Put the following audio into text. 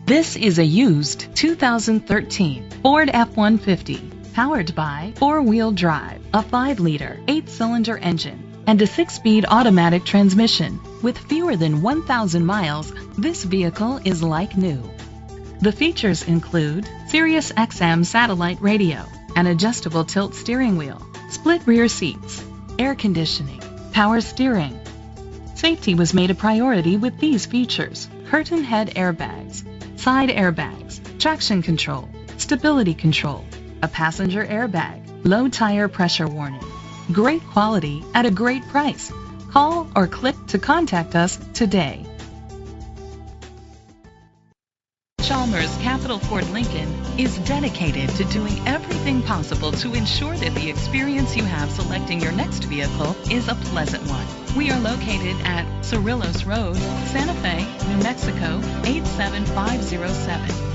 This is a used 2013 Ford F-150, powered by four-wheel drive, a 5-liter, 8-cylinder engine, and a 6-speed automatic transmission. With fewer than 1,000 miles, this vehicle is like new. The features include Sirius XM satellite radio, an adjustable tilt steering wheel, split rear seats, air conditioning, power steering. Safety was made a priority with these features: curtain head airbags, side airbags, traction control, stability control, a passenger airbag, low tire pressure warning. Great quality at a great price. Call or click to contact us today. Chalmers Capital Ford Lincoln is dedicated to doing everything possible to ensure that the experience you have selecting your next vehicle is a pleasant one. We are located at Cerrillos Road, Santa Fe, New Mexico 87507.